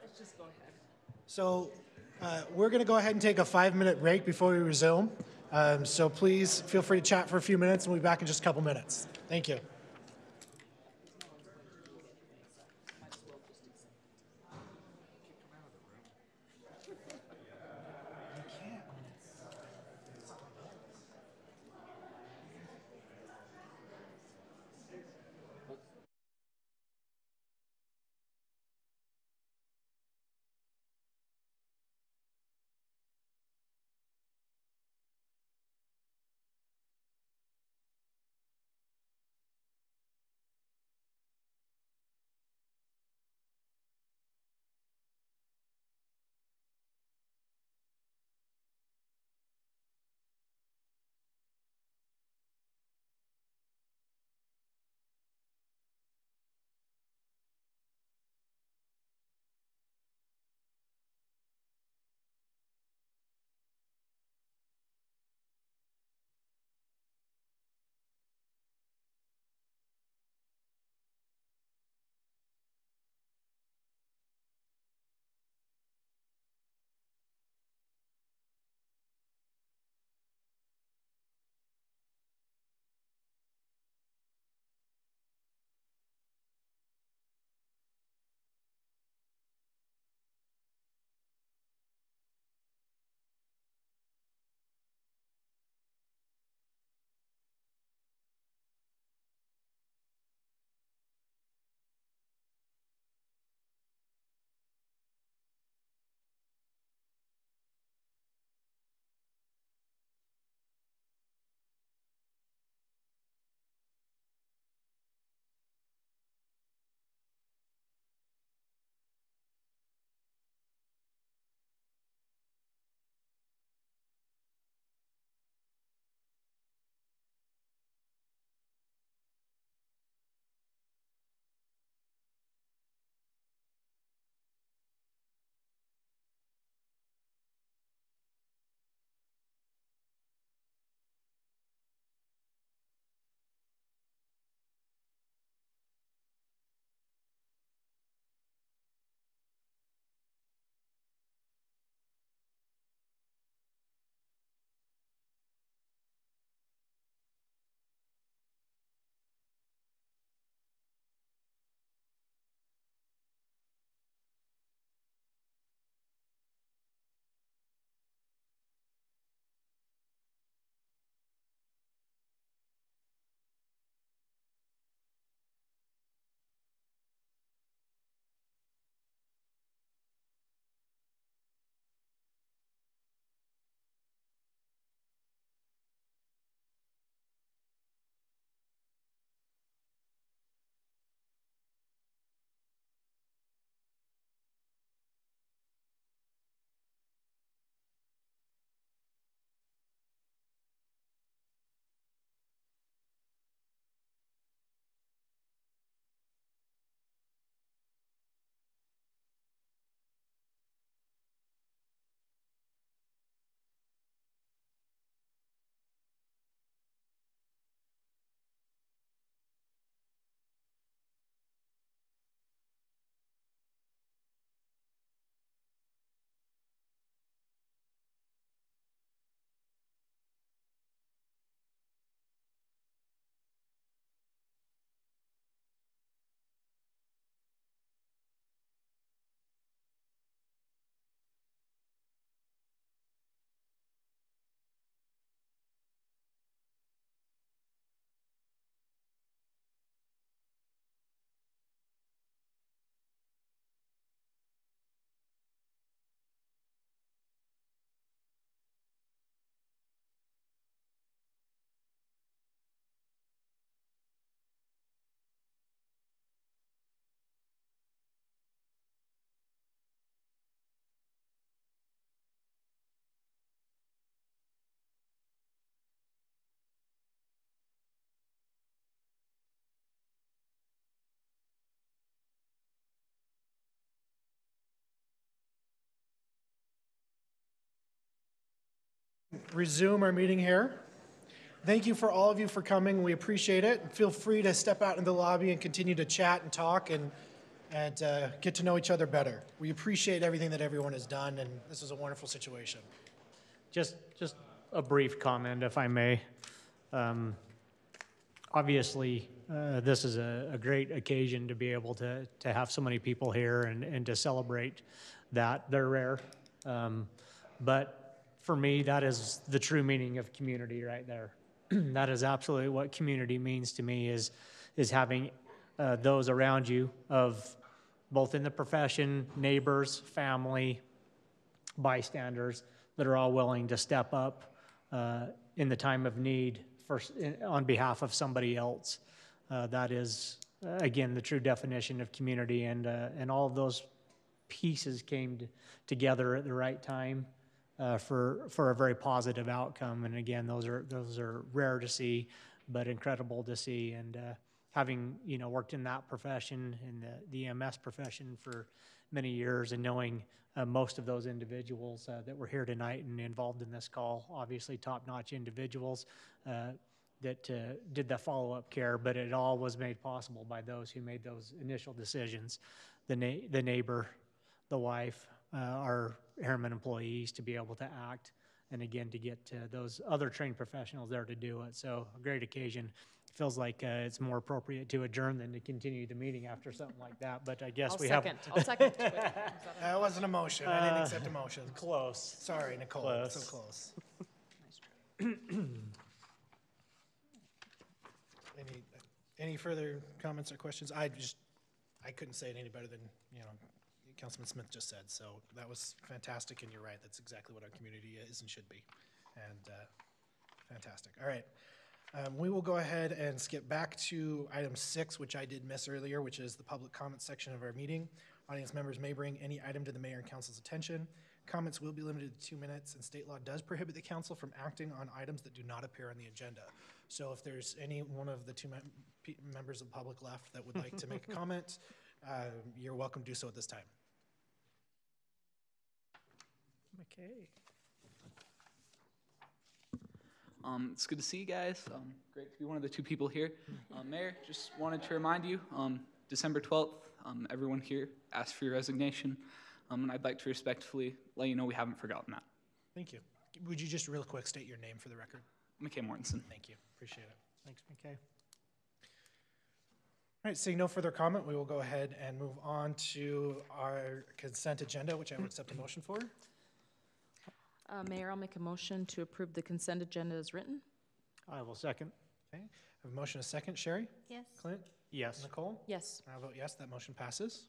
Let's just go ahead. So we're going to go ahead and take a 5-minute break before we resume. So please feel free to chat for a few minutes, and we'll be back in just a couple minutes. Thank you. Resume our meeting here. Thank you for all of you for coming. We appreciate it. Feel free to step out in the lobby and continue to chat and talk and get to know each other better. We appreciate everything that everyone has done, and this is a wonderful situation. Just a brief comment, if I may. Obviously, this is a great occasion to be able to have so many people here and to celebrate that. They're rare. But for me, that is the true meaning of community right there. That is absolutely what community means to me, is having those around you, of both in the profession, neighbors, family, bystanders, that are all willing to step up in the time of need on behalf of somebody else. That is, again, the true definition of community, and all of those pieces came together at the right time for a very positive outcome. And again, those are rare to see, but incredible to see. And having worked in that profession, in the EMS profession for many years, and knowing most of those individuals that were here tonight and involved in this call, obviously top-notch individuals that did the follow-up care, but it all was made possible by those who made those initial decisions, the neighbor, the wife, our Harriman employees, to be able to act, and again, to get those other trained professionals there to do it. So a great occasion. Feels like it's more appropriate to adjourn than to continue the meeting after something like that, but I guess I'll second. That wasn't a motion. I didn't accept a motion. Close. Sorry, Nicole. Close. So close. Any further comments or questions? I couldn't say it any better than Councilman Smith just said. So that was fantastic, and you're right. That's exactly what our community is and should be. And fantastic. All right. We will go ahead and skip back to item 6, which I did miss earlier, which is the public comment section of our meeting. Audience members may bring any item to the mayor and council's attention. Comments will be limited to 2 minutes, and state law does prohibit the council from acting on items that do not appear on the agenda. So if there's any one of the 2 members of the public left that would like to make a comment, you're welcome to do so at this time. Okay. It's good to see you guys. Great to be one of the 2 people here. Mayor, just wanted to remind you, December 12th, everyone here asked for your resignation, and I'd like to respectfully let you know we haven't forgotten that. Thank you. Would you just real quick state your name for the record? McKay Mortensen. Thank you. Appreciate it. Thanks, McKay. All right, seeing no further comment, we will go ahead and move on to our consent agenda, which I will accept a motion for. Mayor, I'll make a motion to approve the consent agenda as written. I will second. Okay, I have a motion, a second. Sherry? Yes. Clint? Yes. Nicole? Yes. I vote yes, that motion passes.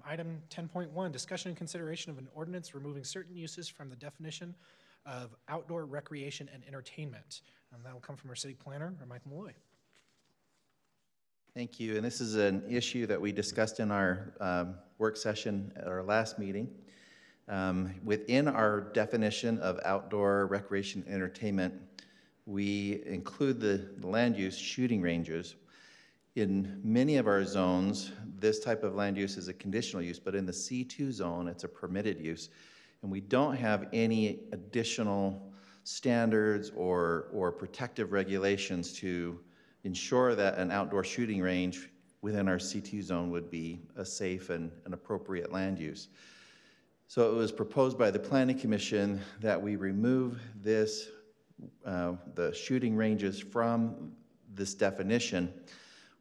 Item 10.1, discussion and consideration of an ordinance removing certain uses from the definition of outdoor recreation and entertainment. And that will come from our city planner, Mike Malloy. Thank you, and this is an issue that we discussed in our work session at our last meeting. Within our definition of outdoor recreation and entertainment, we include the land use shooting ranges. In many of our zones, this type of land use is a conditional use, but in the C2 zone, it's a permitted use. And we don't have any additional standards or protective regulations to ensure that an outdoor shooting range within our C2 zone would be a safe and an appropriate land use. So it was proposed by the Planning Commission that we remove this, the shooting ranges from this definition,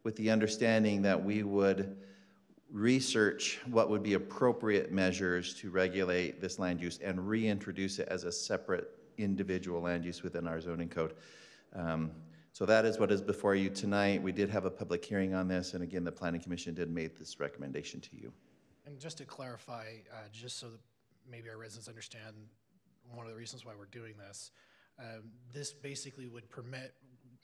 with the understanding that we would research what would be appropriate measures to regulate this land use and reintroduce it as a separate individual land use within our zoning code. So that is what is before you tonight. We did have a public hearing on this, and again, the Planning Commission did make this recommendation to you. And just to clarify, just so that maybe our residents understand one of the reasons why we're doing this, this basically would permit,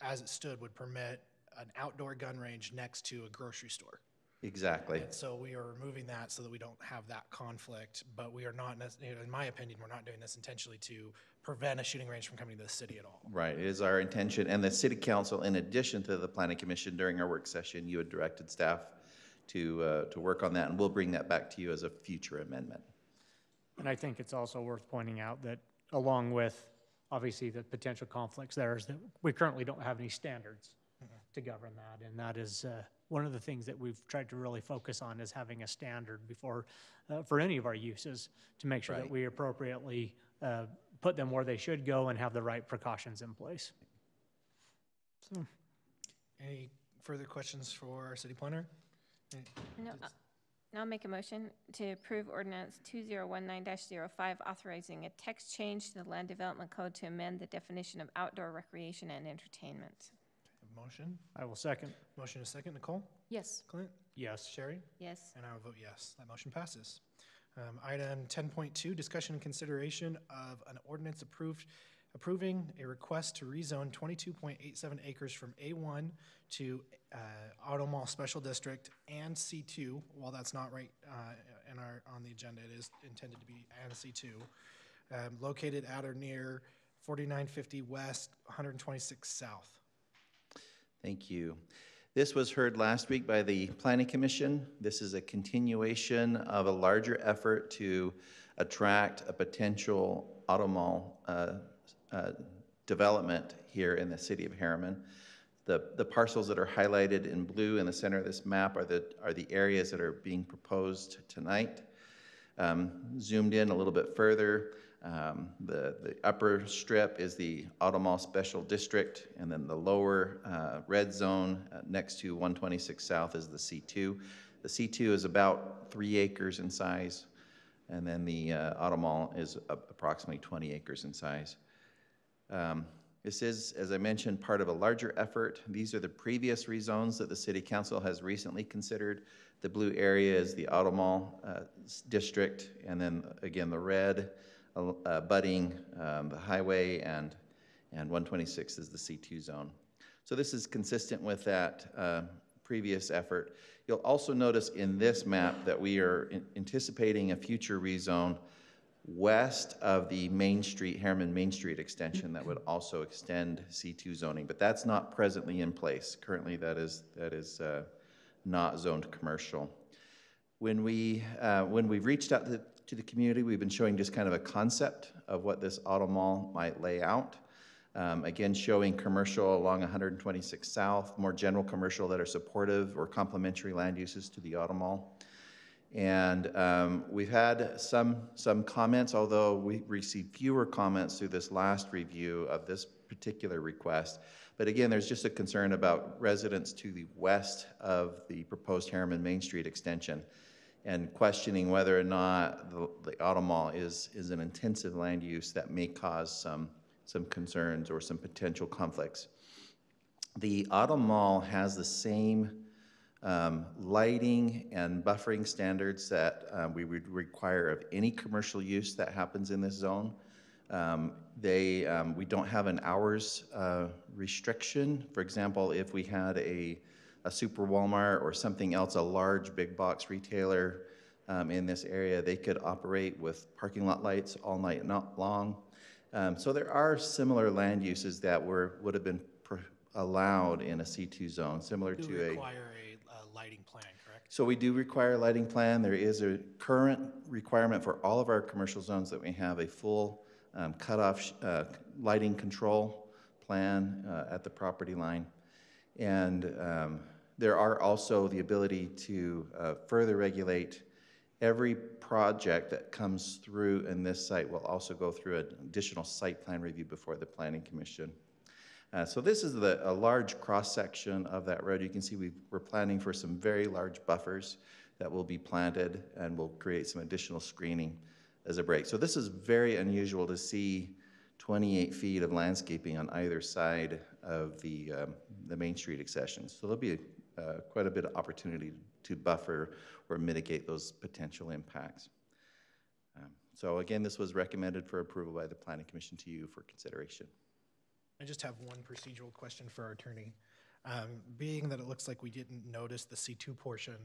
as it stood, would permit an outdoor gun range next to a grocery store. Exactly. And so we are removing that so that we don't have that conflict, but we are not, in my opinion, we're not doing this intentionally to prevent a shooting range from coming to the city at all. Right, it is our intention, and the City Council, in addition to the Planning Commission, during our work session, you had directed staff to work on that, and we'll bring that back to you as a future amendment. And I think it's also worth pointing out that along with obviously the potential conflicts there is that we currently don't have any standards to govern that. And that is one of the things that we've tried to really focus on, is having a standard before, for any of our uses, to make sure that we appropriately put them where they should go and have the right precautions in place. So. Any further questions for our city planner? No, I'll make a motion to approve ordinance 2019-05, authorizing a text change to the Land Development Code to amend the definition of outdoor recreation and entertainment. Motion? I will second. Motion is second. Nicole? Yes. Clint? Yes. Sherry? Yes. And I will vote yes. That motion passes. Item 10.2, discussion and consideration of an ordinance approving a request to rezone 22.87 acres from A1 to Auto Mall Special District and C2. While that's not right on the agenda, it is intended to be and C2. Located at or near 4950 West, 126 South. Thank you. This was heard last week by the Planning Commission. This is a continuation of a larger effort to attract a potential auto mall development here in the city of Harriman. The parcels that are highlighted in blue in the center of this map are the areas that are being proposed tonight. Zoomed in a little bit further, the upper strip is the Auto Mall Special District, and then the lower red zone next to 126 South is the C2. The C2 is about 3 acres in size, and then the Auto Mall is approximately 20 acres in size. This is, as I mentioned, part of a larger effort. These are the previous rezones that the City Council has recently considered. The blue area is the Auto Mall District, and then again the red budding the highway, and 126 is the C2 zone. So this is consistent with that previous effort. You'll also notice in this map that we are anticipating a future rezone west of the Main Street, Harriman Main Street extension that would also extend C2 zoning, but that's not presently in place. Currently that is not zoned commercial. When we've reached out to the community, we've been showing just kind of a concept of what this auto mall might lay out. Again, showing commercial along 126 South, more general commercial that are supportive or complementary land uses to the auto mall. And we've had some comments, although we received fewer comments through this last review of this particular request. But again, there's just a concern about residents to the west of the proposed Harriman Main Street extension, and questioning whether or not the auto mall is an intensive land use that may cause some concerns or some potential conflicts. The auto mall has the same lighting and buffering standards that we would require of any commercial use that happens in this zone. We don't have an hours restriction. For example, if we had a Super Walmart or something else, a large big box retailer in this area, they could operate with parking lot lights all night long. So there are similar land uses that would have been allowed in a C2 zone, similar to a... require a lighting plan, correct? So we do require a lighting plan. There is a current requirement for all of our commercial zones that we have a full cutoff lighting control plan at the property line. And there are also the ability to further regulate. Every project that comes through in this site will also go through an additional site plan review before the Planning Commission. So this is a large cross-section of that road. You can see we're planning for some very large buffers that will be planted, and will create some additional screening as a break. So this is very unusual to see 28 feet of landscaping on either side of the Main Street accession. So there'll be quite a bit of opportunity to buffer or mitigate those potential impacts. So again, this was recommended for approval by the Planning Commission to you for consideration. I just have one procedural question for our attorney. Being that it looks like we didn't notice the C2 portion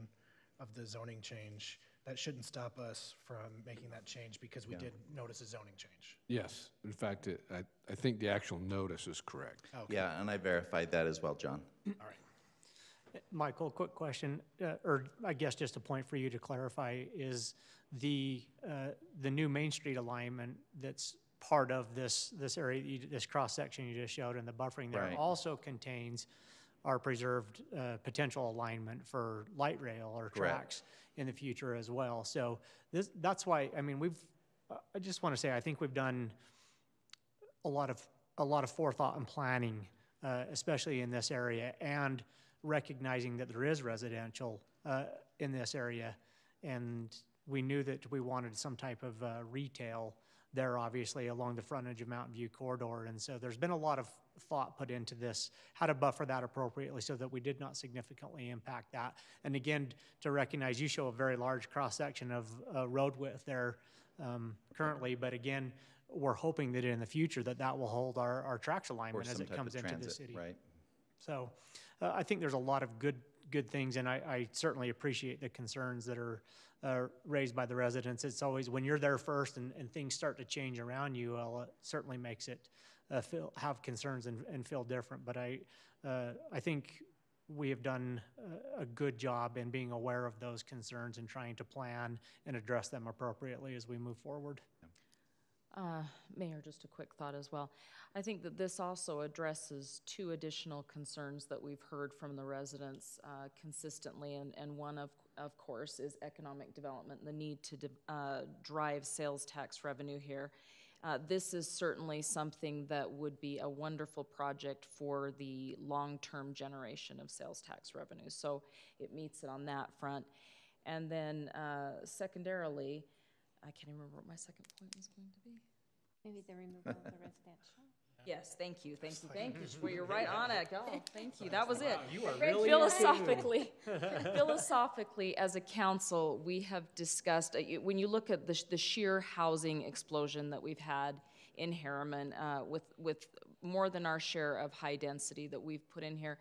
of the zoning change, that shouldn't stop us from making that change, because we did notice a zoning change. Yes, in fact, I think the actual notice is correct. Okay. Yeah, and I verified that as well, John. All right. Michael, quick question, or I guess just a point for you to clarify, is the new Main Street alignment that's part of this area, this cross-section you just showed, and the buffering there Right. also contains our preserved potential alignment for light rail or Correct. tracks in the future as well. So that's why, I mean, I just want to say, I think we've done a lot of forethought and planning, especially in this area, and recognizing that there is residential in this area. And we knew that we wanted some type of retail there, obviously, along the frontage of Mountain View corridor. And so there's been a lot of thought put into this, how to buffer that appropriately so that we did not significantly impact that. And again, to recognize, you show a very large cross-section of road width there currently, but again, we're hoping that in the future that will hold our tracks alignment as it comes into the city. Right. So I think there's a lot of good things, and I certainly appreciate the concerns that are raised by the residents. It's always, when you're there first and things start to change around you, well, it certainly makes it have concerns and feel different. But I think we have done a good job in being aware of those concerns and trying to plan and address them appropriately as we move forward. Mayor, just a quick thought as well. I think that this also addresses two additional concerns that we've heard from the residents consistently, and one of course is economic development, the need to drive sales tax revenue here. This is certainly something that would be a wonderful project for the long-term generation of sales tax revenue. So it meets it on that front. And then secondarily, I can't even remember what my second point was going to be. Maybe the removal of the residential. Yes, thank you. Well, you're right on it. Go. Thank you. That was it. You are really Philosophically, as a council, we have discussed, when you look at the sheer housing explosion that we've had in Harriman, with more than our share of high density that we've put in here,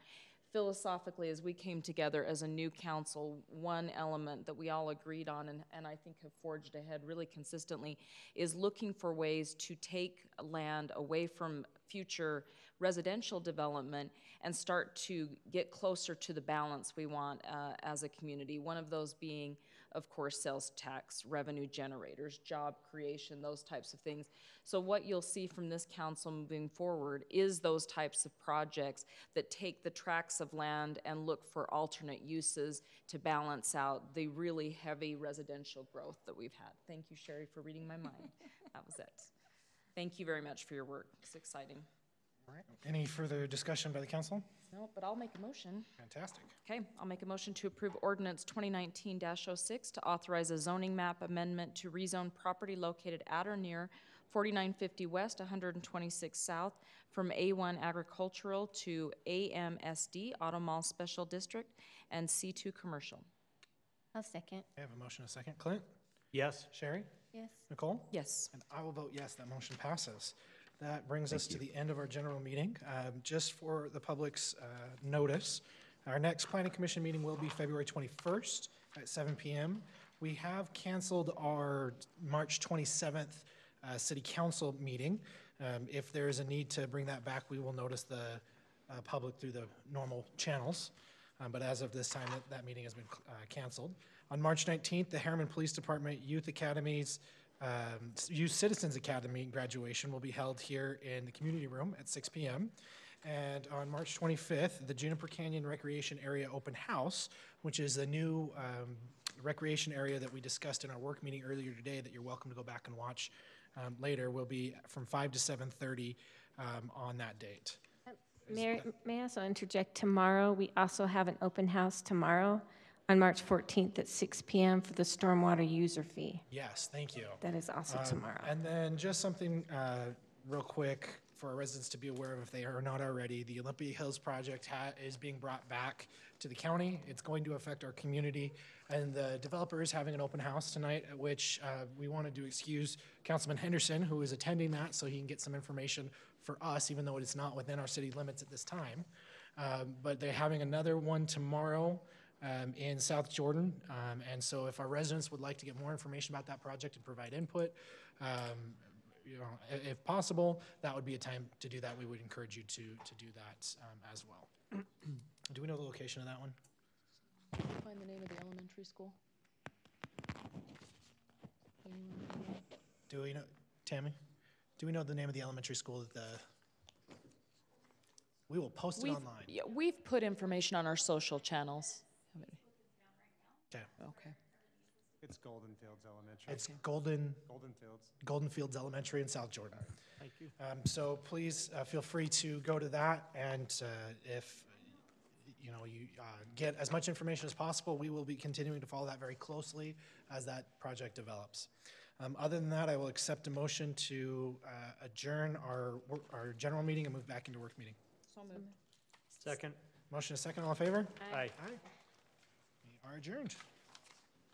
philosophically, as we came together as a new council, one element that we all agreed on and I think have forged ahead really consistently is looking for ways to take land away from future residential development and start to get closer to the balance we want as a community. One of those being, of course, sales tax, revenue generators, job creation, those types of things. So what you'll see from this council moving forward is those types of projects that take the tracts of land and look for alternate uses to balance out the really heavy residential growth that we've had. Thank you, Sherry, for reading my mind. That was it. Thank you very much for your work. It's exciting. All right. Any further discussion by the council? No, but I'll make a motion. Fantastic. Okay, I'll make a motion to approve ordinance 2019-06 to authorize a zoning map amendment to rezone property located at or near 4950 West, 126 South from A1 Agricultural to AMSD Auto Mall Special District and C2 Commercial. I'll second. I have a motion, a second. Clint? Yes. Sherry? Yes. Nicole? Yes. And I will vote yes, that motion passes. That brings us to the end of our general meeting. Just for the public's notice, our next Planning Commission meeting will be February 21st at 7 p.m. We have canceled our March 27th City Council meeting. If there is a need to bring that back, we will notice the public through the normal channels. But as of this time, that meeting has been canceled. On March 19th, the Harriman Police Department Youth Academies Youth Citizens Academy graduation will be held here in the community room at 6 p.m. And on March 25th, the Juniper Canyon Recreation Area Open House, which is a new recreation area that we discussed in our work meeting earlier today that you're welcome to go back and watch later, will be from 5 to 7:30 on that date. May I also interject? Tomorrow, we also have an open house tomorrow on March 14th at 6 p.m. for the stormwater user fee. Yes, thank you. That is also tomorrow. And then just something real quick for our residents to be aware of if they are not already, the Olympia Hills project is being brought back to the county. It's going to affect our community. And the developer is having an open house tonight at which we wanted to excuse Councilman Henderson, who is attending that, so he can get some information for us, even though it's not within our city limits at this time. But they're having another one tomorrow in South Jordan. And so if our residents would like to get more information about that project and provide input, you know, if possible, that would be a time to do that. We would encourage you to do that as well. Do we know the location of that one? Find the name of the elementary school. Do we know, Tammy? Do we know the name of the elementary school that we will post it online? Yeah, we've put information on our social channels. Okay. Okay. It's Golden Fields Elementary. It's Golden Fields. Elementary in South Jordan. Thank you. So please feel free to go to that, and if you get as much information as possible, we will be continuing to follow that very closely as that project develops. Other than that, I will accept a motion to adjourn our general meeting and move back into work meeting. So moved. Second. Motion is second. All in favor? Aye. We are adjourned.